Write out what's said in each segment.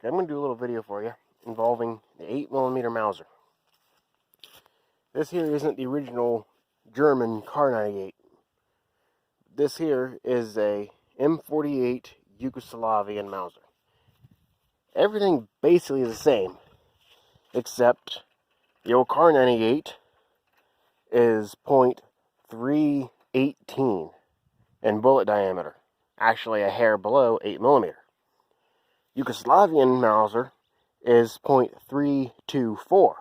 Okay, I'm going to do a little video for you involving the 8mm Mauser. This here isn't the original German Kar-98. This here is a M48 Yugoslavian Mauser. Everything basically is the same, except the old Kar-98 is .318 in bullet diameter, actually a hair below 8mm. Yugoslavian Mauser is .324.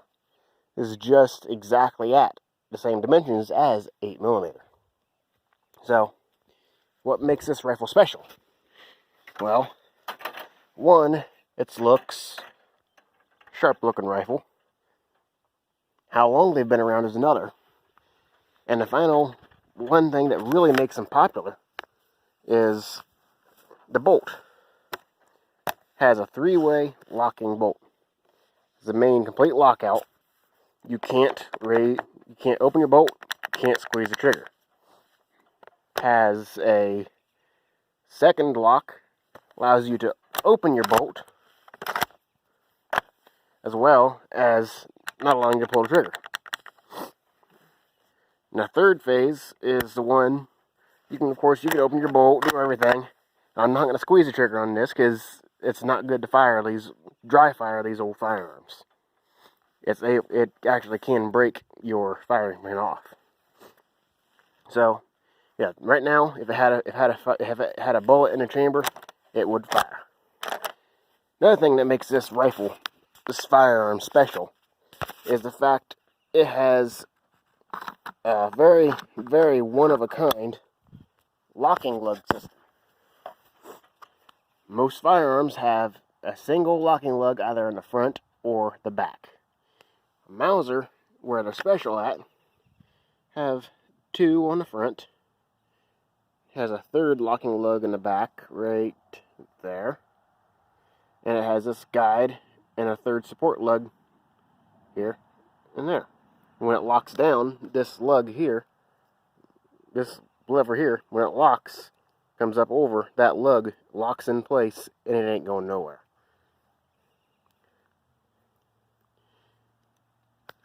This is just exactly at the same dimensions as 8mm. So, what makes this rifle special? Well, one, its looks, sharp-looking rifle. How long they've been around is another. And the final one thing that really makes them popular is the bolt. Has a 3-way locking bolt. It's the main complete lockout. You can't open your bolt, can't squeeze the trigger. Has a second lock, allows you to open your bolt, as well as not allowing you to pull the trigger. And the third phase is the one, you can open your bolt, do everything. I'm not going to squeeze the trigger on this because it's not good to dry fire these old firearms. It actually can break your firing pin off. So, yeah, right now, if it had a bullet in the chamber, it would fire. Another thing that makes this firearm special, is the fact it has a very, very one-of-a-kind locking lug system. Most firearms have a single locking lug either in the front or the back. A Mauser, where they're special at, have two on the front. Has a third locking lug in the back, right there. And it has this guide and a third support lug here and there. And when it locks down, this lug here, this lever here, when it locks, comes up over, that lug locks in place, and it ain't going nowhere.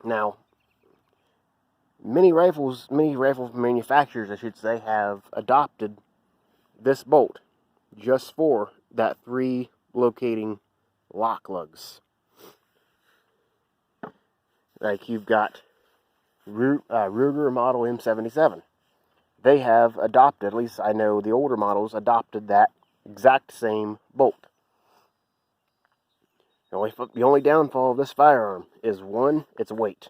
Now, many rifle manufacturers, I should say, have adopted this bolt just for that 3 locating lock lugs. Like you've got Ruger model M77. They have adopted, at least I know the older models, adopted that exact same bolt. The only downfall of this firearm is, 1, its weight.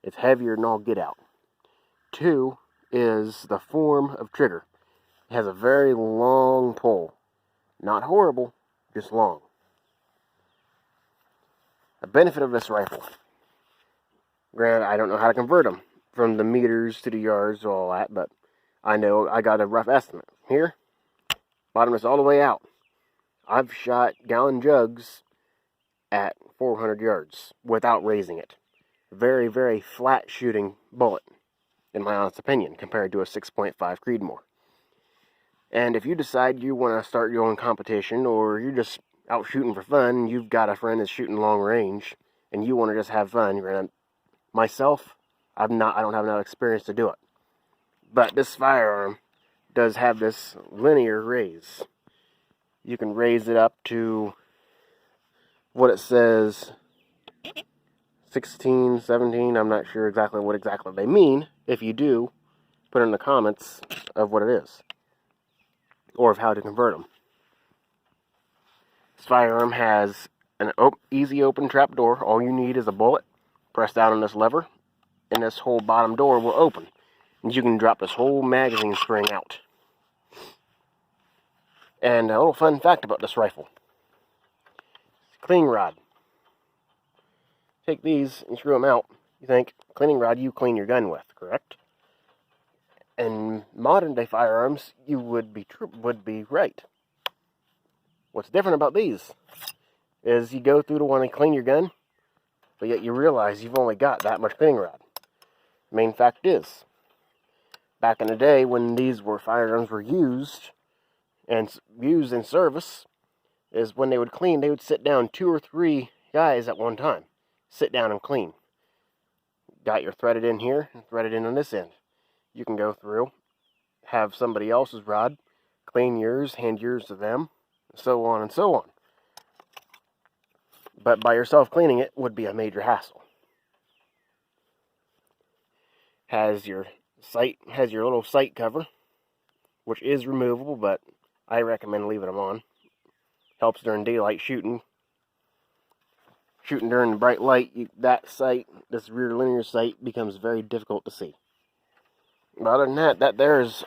It's heavier than all get out. 2 is the form of trigger. It has a very long pull. Not horrible, just long. The benefit of this rifle. Granted, I don't know how to convert them from the meters to the yards to all that, but I know I got a rough estimate. Here, bottom is all the way out. I've shot gallon jugs at 400 yards without raising it. Very, very flat shooting bullet, in my honest opinion, compared to a 6.5 Creedmoor. And if you decide you want to start your own competition, or you're just out shooting for fun, you've got a friend that's shooting long range, and you want to just have fun, myself, I don't have enough experience to do it. But this firearm does have this linear raise. You can raise it up to what it says, 16, 17, I'm not sure exactly what they mean. If you do, put in the comments of what it is, or of how to convert them. This firearm has an easy open trap door. All you need is a bullet. Press down on this lever, and this whole bottom door will open. And you can drop this whole magazine spring out. And a little fun fact about this rifle. Cleaning rod. Take these and screw them out. You think, cleaning rod you clean your gun with, correct? In modern day firearms, you would be right. What's different about these is you go through to want to clean your gun, but yet you realize you've only got that much cleaning rod. The main fact is, back in the day when these firearms were used in service, is when they would clean, they would sit down 2 or 3 guys at one time. Sit down and clean. Got your threaded in here, and threaded in on this end. You can go through, have somebody else's rod, clean yours, hand yours to them, so on and so on. But by yourself cleaning it would be a major hassle. Has your little sight cover, which is removable, but I recommend leaving them on. Helps during daylight shooting. Shooting during the bright light, this rear linear sight, becomes very difficult to see. But other than that there's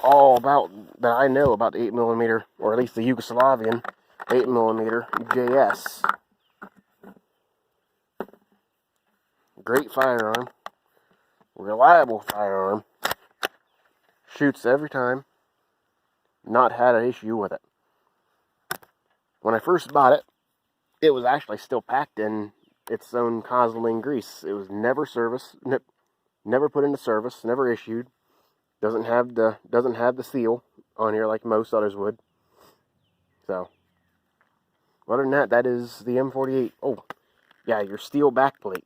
all about that I know about the 8mm, or at least the Yugoslavian 8mm JS. Great firearm. Reliable firearm. Shoots every time. Not had an issue with it. When I first bought it, it was actually still packed in its own Cosmoline grease. It was never serviced, never put into service, never issued. Doesn't have the seal on here like most others would. So, other than that is the M48. Oh, yeah, your steel backplate.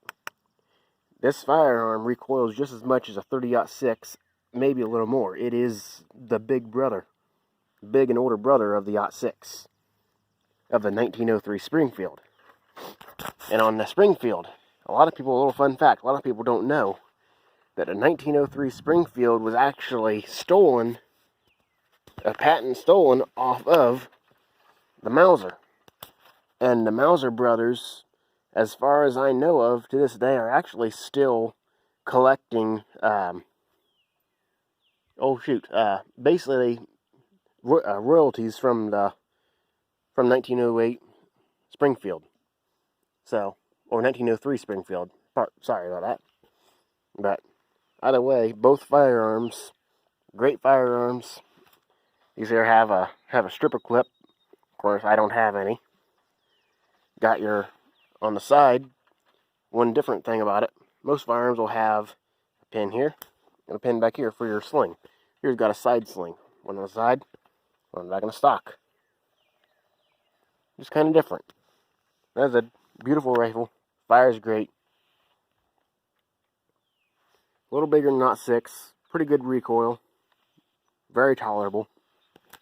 This firearm recoils just as much as a 30-06, maybe a little more. It is the big and older brother of the .6, of the 1903 Springfield. And on the Springfield, a little fun fact, a lot of people don't know that a 1903 Springfield was actually stolen, a patent stolen off of the Mauser. And the Mauser brothers, as far as I know of, to this day, are actually still collecting, basically royalties from 1908 Springfield. So, or 1903 Springfield. Sorry about that. But either way, both firearms, great firearms. These here have a stripper clip. Of course, I don't have any. Got your, on the side, one different thing about it. Most firearms will have a pin here and a pin back here for your sling. Here's got a side sling. One on the side, one back in the stock. Just kind of different. That's a beautiful rifle. Fires great. A little bigger than .6. Pretty good recoil. Very tolerable.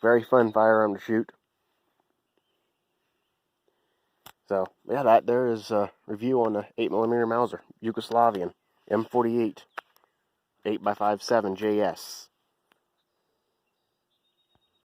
Very fun firearm to shoot. So, yeah, there is a review on the 8mm Mauser, Yugoslavian, M48, 8x57 JS.